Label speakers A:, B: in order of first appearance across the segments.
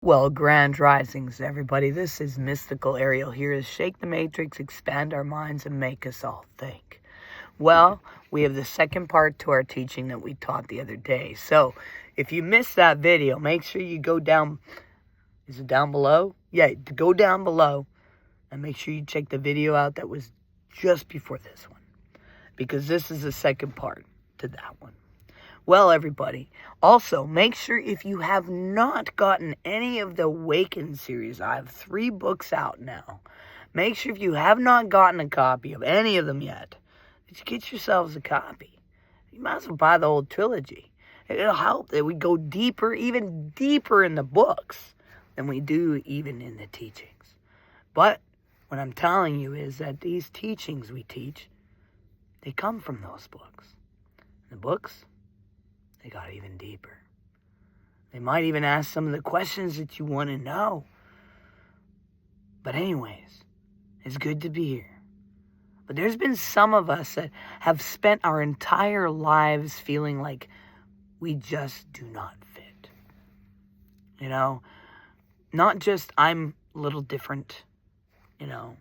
A: Well, grand risings, everybody. This is Mystical Ariel here to shake the matrix, expand our minds, and make us all think. Well, we have the second part to our teaching that we taught the other day. So, if you missed that video, make sure you go down. Is it down below? Yeah, go down below and make sure you check the video out that was just before this one, because this is the second part to that one. Well, everybody, also make sure if you have not gotten any of the Awaken series, I have 3 books out now. Make sure if you have not gotten a copy of any of them yet, that you get yourselves a copy. You might as well buy the whole trilogy. It'll help that we go deeper, even deeper in the books than we do even in the teachings. But what I'm telling you is that these teachings we teach, they come from those books. The books, they got even deeper. They might even ask some of the questions that you want to know. But anyways, it's good to be here. But there's been some of us that have spent our entire lives feeling like we just do not fit. You know, not just I'm a little different, you know,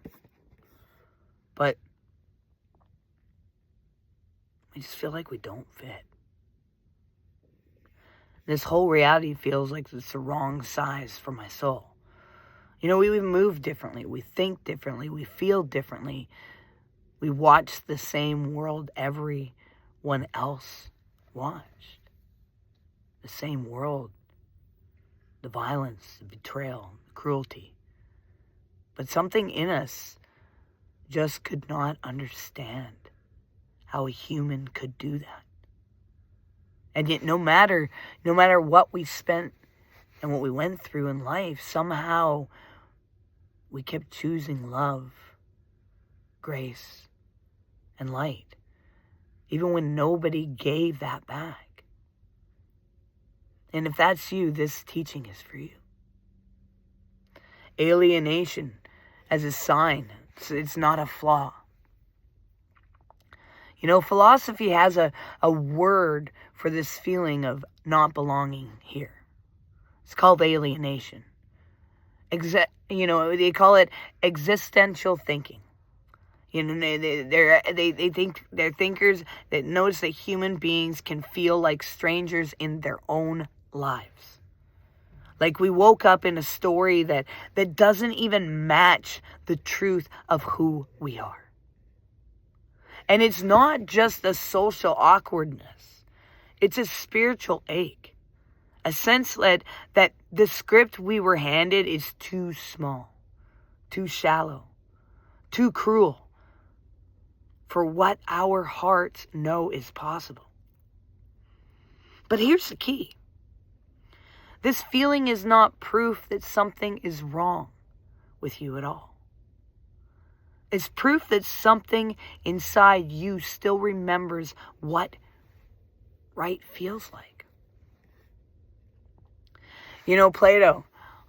A: but we just feel like we don't fit. This whole reality feels like it's the wrong size for my soul. You know, we move differently. We think differently. We feel differently. We watch the same world everyone else watched. The same world. The violence, the betrayal, the cruelty. But something in us just could not understand how a human could do that. And yet no matter what we spent and what we went through in life, somehow we kept choosing love, grace, and light, even when nobody gave that back. And if that's you, this teaching is for you. Alienation as a sign, it's not a flaw. You know, philosophy has a word for this feeling of not belonging here. It's called alienation. They call it existential thinking. You know, they think they're thinkers that notice that human beings can feel like strangers in their own lives. Like we woke up in a story that doesn't even match the truth of who we are. And it's not just a social awkwardness. It's a spiritual ache. A sense that the script we were handed is too small, too shallow, too cruel for what our hearts know is possible. But here's the key. This feeling is not proof that something is wrong with you at all. It's proof that something inside you still remembers what right feels like. You know, Plato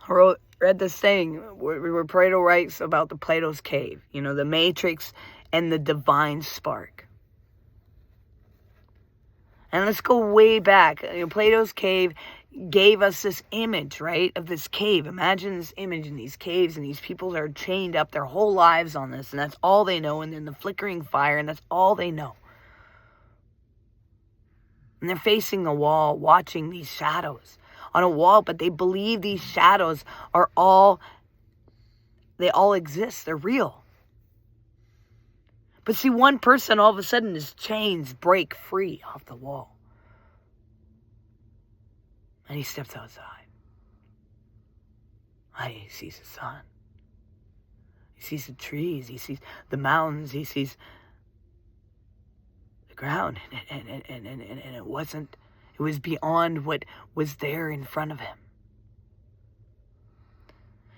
A: read this thing where Plato writes about the Plato's cave, you know, the matrix and the divine spark. And let's go way back. You know, Plato's cave gave us this image, right, of this cave. Imagine this image in these caves, and these people are chained up their whole lives on this, and that's all they know, and then the flickering fire, and that's all they know. And they're facing the wall, watching these shadows on a wall, but they believe these shadows they all exist, they're real. But see, one person, all of a sudden, his chains break free off the wall. And he steps outside. And he sees the sun. He sees the trees. He sees the mountains. He sees the ground. And it was beyond what was there in front of him.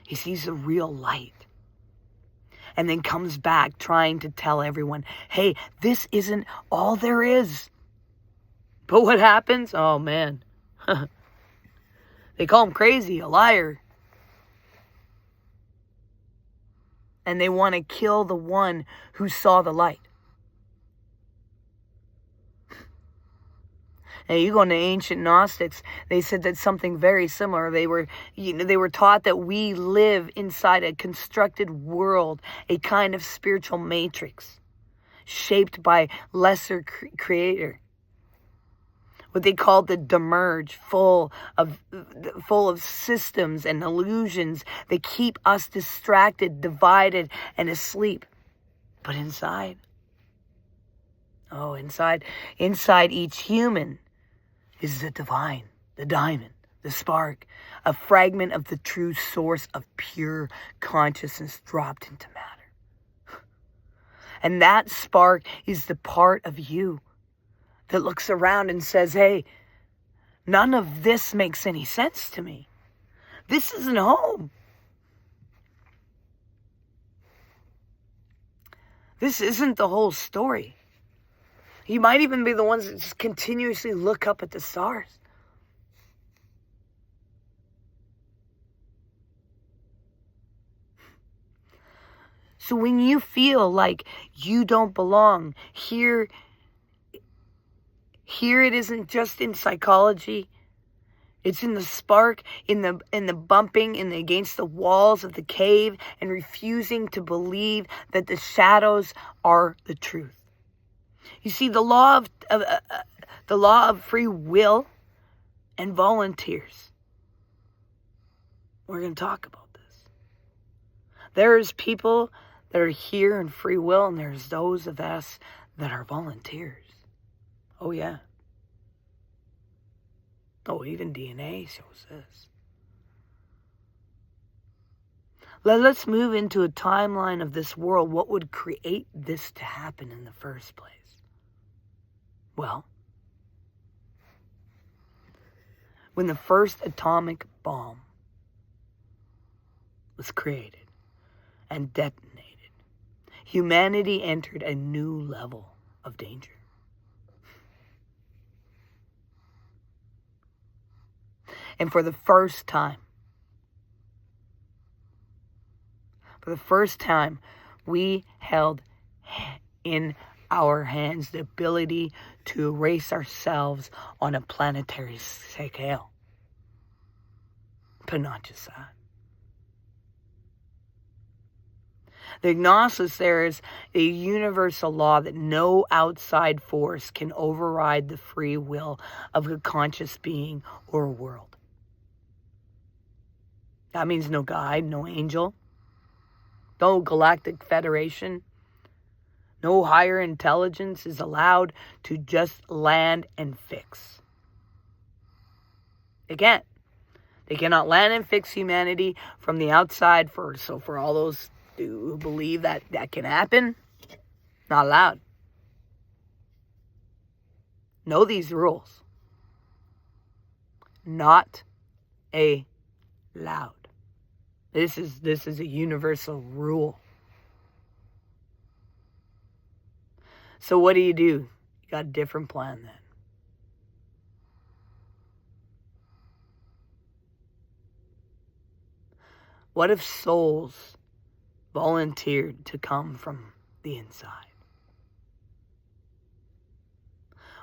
A: He sees the real light. And then comes back trying to tell everyone, hey, this isn't all there is. But what happens? Oh, man. They call him crazy, a liar. And they want to kill the one who saw the light. Now you go into ancient Gnostics, they said that something very similar. They were taught that we live inside a constructed world, a kind of spiritual matrix, shaped by lesser creator. What they called the demerge, full of systems and illusions that keep us distracted, divided, and asleep. But inside each human is the divine, the diamond, the spark, a fragment of the true source of pure consciousness dropped into matter. And that spark is the part of you that looks around and says, hey, none of this makes any sense to me. This isn't home. This isn't the whole story. You might even be the ones that just continuously look up at the stars. So when you feel like you don't belong, here it isn't just in psychology. It's in the spark, in the bumping against the walls of the cave, and refusing to believe that the shadows are the truth. You see, the law of free will and volunteers. We're going to talk about this. There's people that are here in free will, and there's those of us that are volunteers. Oh, yeah. Oh, even DNA shows this. Let's move into a timeline of this world. What would create this to happen in the first place? Well, when the first atomic bomb was created and detonated, humanity entered a new level of danger. And for the first time, we held in our hands the ability to erase ourselves on a planetary scale. But not just that. The Gnosis, there is a universal law that no outside force can override the free will of a conscious being or a world. That means no guide, no angel, no galactic federation, no higher intelligence is allowed to just land and fix. They can't. They cannot land and fix humanity from the outside. For all those who believe that can happen, not allowed. Know these rules. Not allowed. This is a universal rule. So what do? You got a different plan then. What if souls volunteered to come from the inside?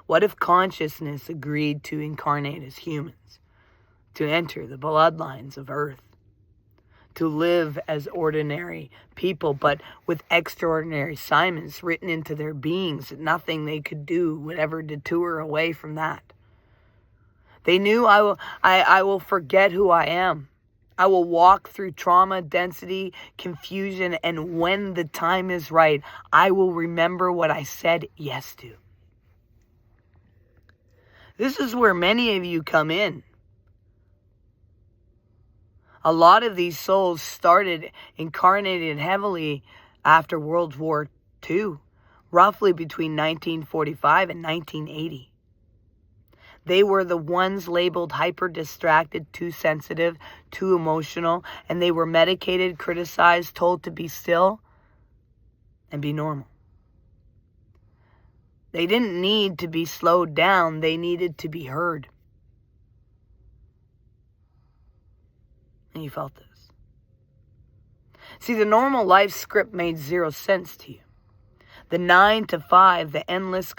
A: What if consciousness agreed to incarnate as humans, to enter the bloodlines of Earth, to live as ordinary people, but with extraordinary assignments written into their beings that nothing they could do would ever detour away from that? They knew I will forget who I am. I will walk through trauma, density, confusion, and when the time is right, I will remember what I said yes to. This is where many of you come in. A lot of these souls started incarnated heavily after World War II, roughly between 1945 and 1980. They were the ones labeled hyper-distracted, too sensitive, too emotional, and they were medicated, criticized, told to be still and be normal. They didn't need to be slowed down. They needed to be heard. And you felt this. See, the normal life script made zero sense to you. The 9 to 5, the endless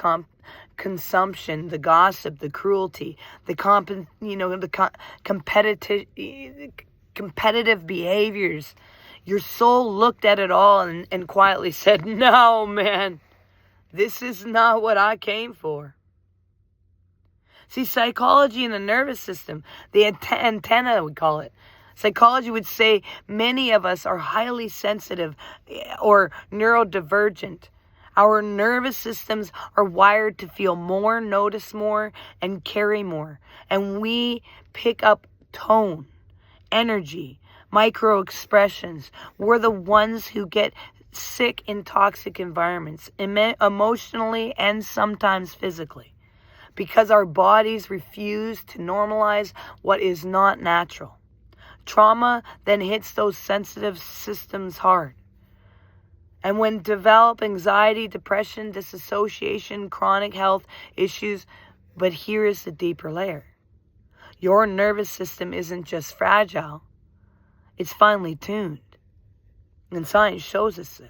A: consumption, the gossip, the cruelty, the competitive behaviors. Your soul looked at it all and quietly said, "No, man, this is not what I came for." See, psychology and the nervous system, the antenna, we call it. Psychology would say many of us are highly sensitive or neurodivergent. Our nervous systems are wired to feel more, notice more, and carry more. And we pick up tone, energy, micro expressions. We're the ones who get sick in toxic environments, emotionally and sometimes physically, because our bodies refuse to normalize what is not natural. Trauma then hits those sensitive systems hard. And when develop anxiety, depression, disassociation, chronic health issues, but here is the deeper layer. Your nervous system isn't just fragile, it's finely tuned. And science shows us this.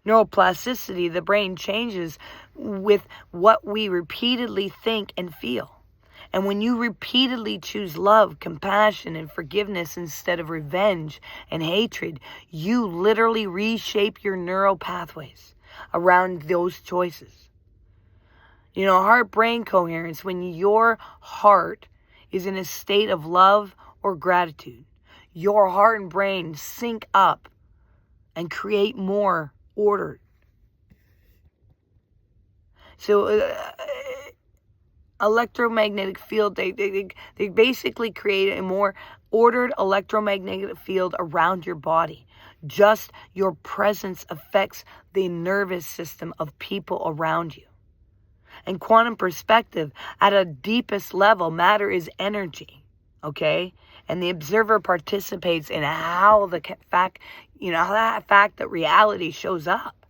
A: Neuroplasticity, the brain changes with what we repeatedly think and feel. And when you repeatedly choose love, compassion, and forgiveness instead of revenge and hatred, you literally reshape your neural pathways around those choices. Heart-brain coherence, when your heart is in a state of love or gratitude, your heart and brain sync up and create more order. So electromagnetic field, they basically create a more ordered electromagnetic field around your body. Just your presence affects the nervous system of people around you. And quantum perspective, at a deepest level, matter is energy, okay? And the observer participates in how that fact that reality shows up.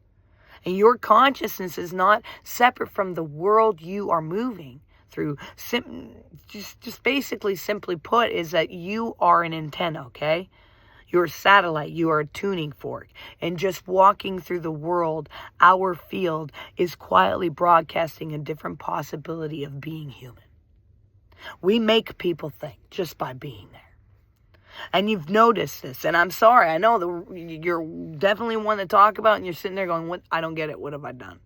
A: And your consciousness is not separate from the world you are moving through. Just basically, simply put, is that you are an antenna, okay? You're a satellite. You are a tuning fork. And just walking through the world, our field is quietly broadcasting a different possibility of being human. We make people think just by being there. And you've noticed this, and I'm sorry, I know you're definitely one to talk about, and you're sitting there going, "What? I don't get it. What have I done?"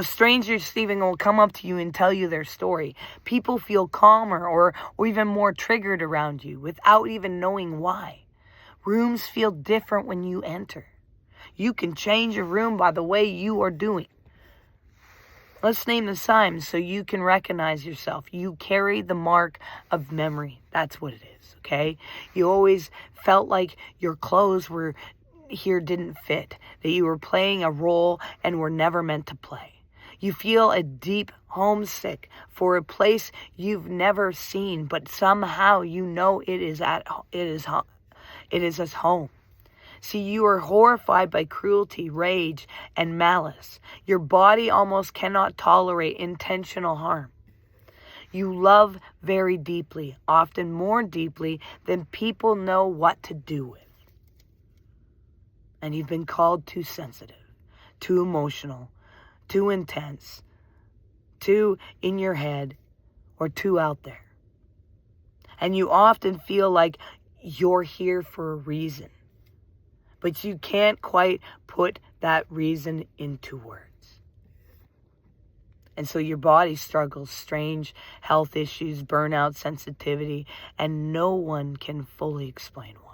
A: Strangers, Stephen, will come up to you and tell you their story. People feel calmer or even more triggered around you without even knowing why. Rooms feel different when you enter. You can change a room by the way you are doing. Let's name the signs so you can recognize yourself. You carry the mark of memory. That's what it is, okay? You always felt like your clothes didn't fit, that you were playing a role and were never meant to play. You feel a deep homesick for a place you've never seen, but somehow you know it is as home. See, you are horrified by cruelty, rage, and malice. Your body almost cannot tolerate intentional harm. You love very deeply, often more deeply than people know what to do with. And you've been called too sensitive, too emotional, too intense, too in your head, or too out there. And you often feel like you're here for a reason, but you can't quite put that reason into words. And so your body struggles, strange health issues, burnout, sensitivity, and no one can fully explain why.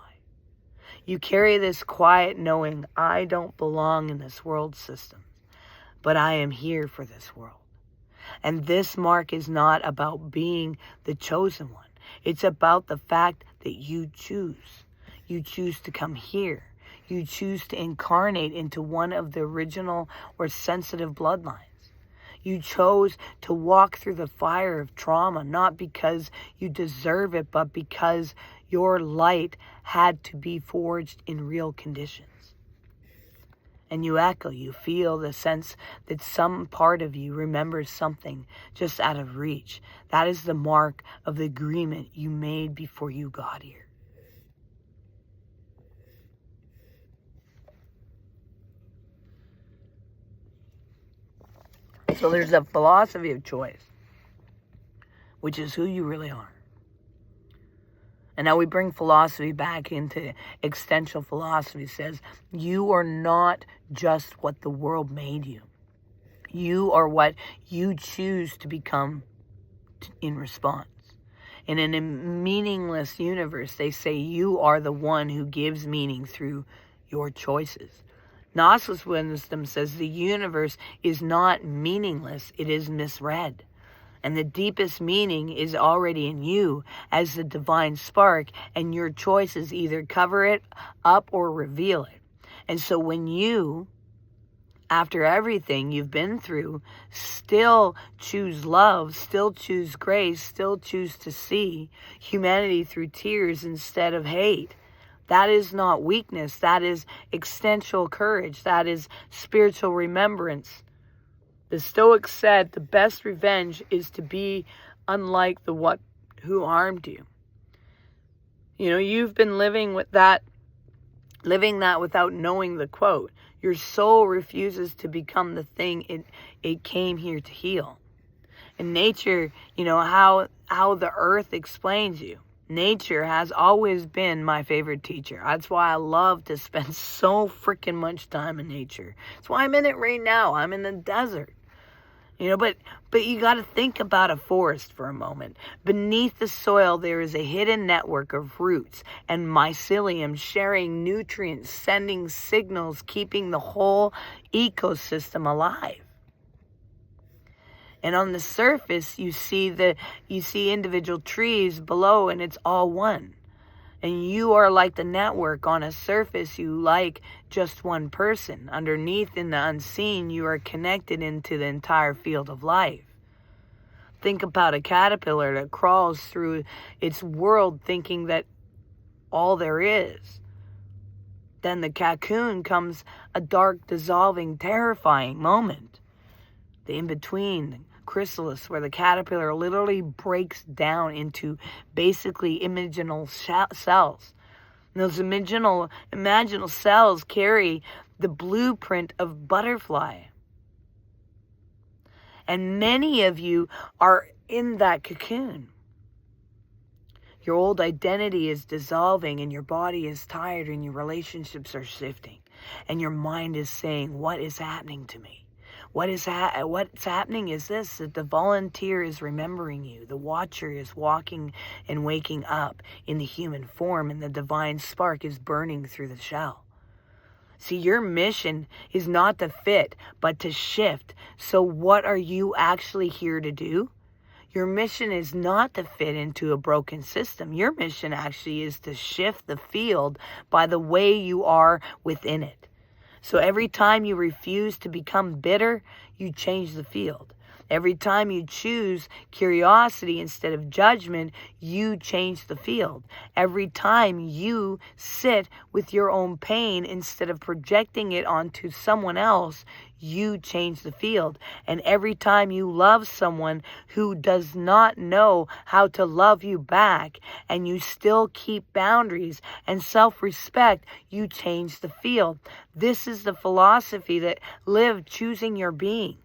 A: You carry this quiet knowing, I don't belong in this world system, but I am here for this world. And this mark is not about being the chosen one. It's about the fact that you choose. You choose to come here. You choose to incarnate into one of the original or sensitive bloodlines. You chose to walk through the fire of trauma, not because you deserve it, but because your light had to be forged in real conditions. And you echo, you feel the sense that some part of you remembers something just out of reach. That is the mark of the agreement you made before you got here. So there's a philosophy of choice, which is who you really are. And now we bring philosophy back into existential philosophy. It says, you are not just what the world made you. You are what you choose to become in response. And in a meaningless universe, they say you are the one who gives meaning through your choices. Gnostic wisdom says the universe is not meaningless, it is misread. And the deepest meaning is already in you as the divine spark, and your choices either cover it up or reveal it. And so when you, after everything you've been through, still choose love, still choose grace, still choose to see humanity through tears instead of hate, that is not weakness. That is existential courage. That is spiritual remembrance. The Stoics said the best revenge is to be unlike the one who harmed you. You know, you've been living that without knowing the quote. Your soul refuses to become the thing it came here to heal. In nature, you know, how the earth explains you. Nature has always been my favorite teacher. That's why I love to spend so freaking much time in nature. That's why I'm in it right now. I'm in the desert. You know, but you got to think about a forest for a moment. Beneath the soil, there is a hidden network of roots and mycelium sharing nutrients, sending signals, keeping the whole ecosystem alive. And on the surface, you see individual trees below, and it's all one. And you are like the network. On a surface, you like just one person. Underneath, in the unseen, you are connected into the entire field of life. Think about a caterpillar that crawls through its world thinking that all there is. Then the cocoon comes a dark, dissolving, terrifying moment. The in-between, chrysalis, where the caterpillar literally breaks down into basically imaginal cells. And those imaginal cells carry the blueprint of butterfly. And many of you are in that cocoon. Your old identity is dissolving, and your body is tired, and your relationships are shifting. And your mind is saying, what is happening to me? What's happening is this, that the volunteer is remembering you. The watcher is walking and waking up in the human form, and the divine spark is burning through the shell. See, your mission is not to fit, but to shift. So what are you actually here to do? Your mission is not to fit into a broken system. Your mission actually is to shift the field by the way you are within it. So every time you refuse to become bitter, you change the field. Every time you choose curiosity instead of judgment, you change the field. Every time you sit with your own pain instead of projecting it onto someone else, you change the field. And every time you love someone who does not know how to love you back, and you still keep boundaries and self-respect, you change the field. This is the philosophy that live choosing your being.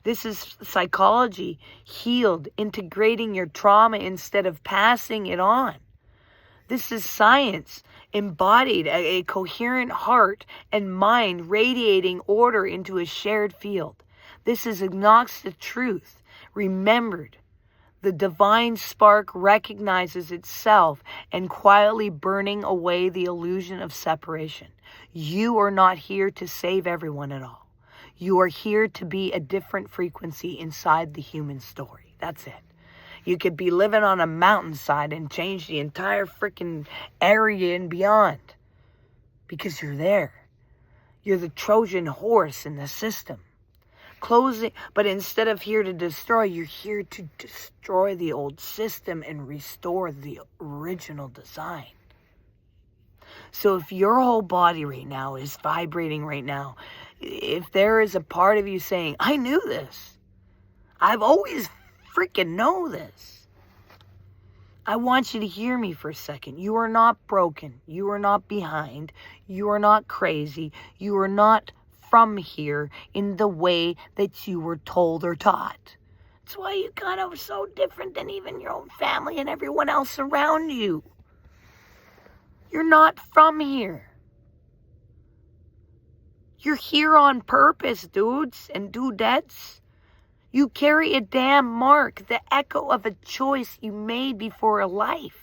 A: This is psychology, healed, integrating your trauma instead of passing it on. This is science, embodied, a coherent heart and mind radiating order into a shared field. This is agnostic truth, remembered. The divine spark recognizes itself and quietly burning away the illusion of separation. You are not here to save everyone at all. You are here to be a different frequency inside the human story. That's it. You could be living on a mountainside and change the entire freaking area and beyond. Because you're there. You're the Trojan horse in the system. But instead of here to destroy, you're here to destroy the old system and restore the original design. So if your whole body right now is vibrating right now, if there is a part of you saying, I knew this. I've always freaking know this. I want you to hear me for a second. You are not broken. You are not behind. You are not crazy. You are not from here in the way that you were told or taught. That's why you kind of so different than even your own family and everyone else around you. You're not from here. You're here on purpose, dudes and dudettes. You carry a damn mark, the echo of a choice you made before a life.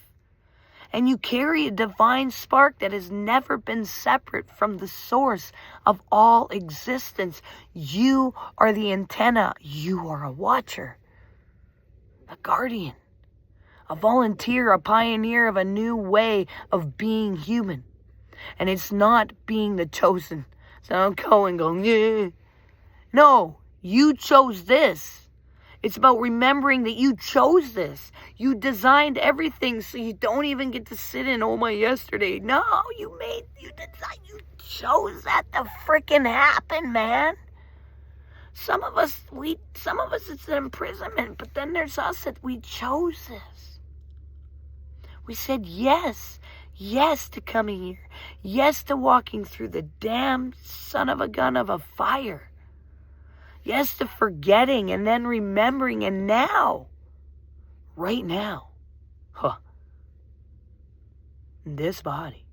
A: And you carry a divine spark that has never been separate from the source of all existence. You are the antenna. You are a watcher, a guardian, a volunteer, a pioneer of a new way of being human. And it's not being the chosen. So I'm going, yeah. No, you chose this. It's about remembering that you chose this. You designed everything so you don't even get to sit in, oh my yesterday. No, you chose that to frickin' happen, man. Some of us it's an imprisonment, but then there's us that we chose this. We said yes to coming here. Yes to walking through the damn son of a gun of a fire. Yes to forgetting and then remembering, and now, right now, in this body,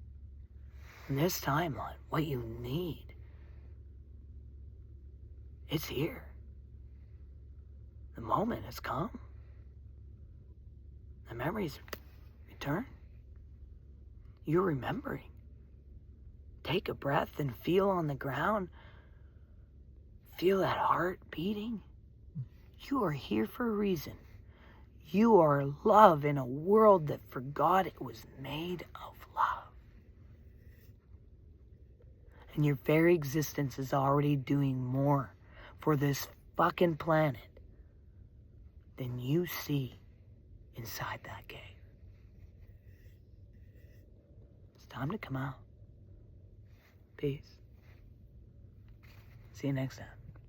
A: in this timeline, what you need, it's here. The moment has come. The memories return. You're remembering. Take a breath and feel on the ground. Feel that heart beating. You are here for a reason. You are love in a world that forgot it was made of love. And your very existence is already doing more for this fucking planet than you see inside that cave. It's time to come out. Peace. See you next time.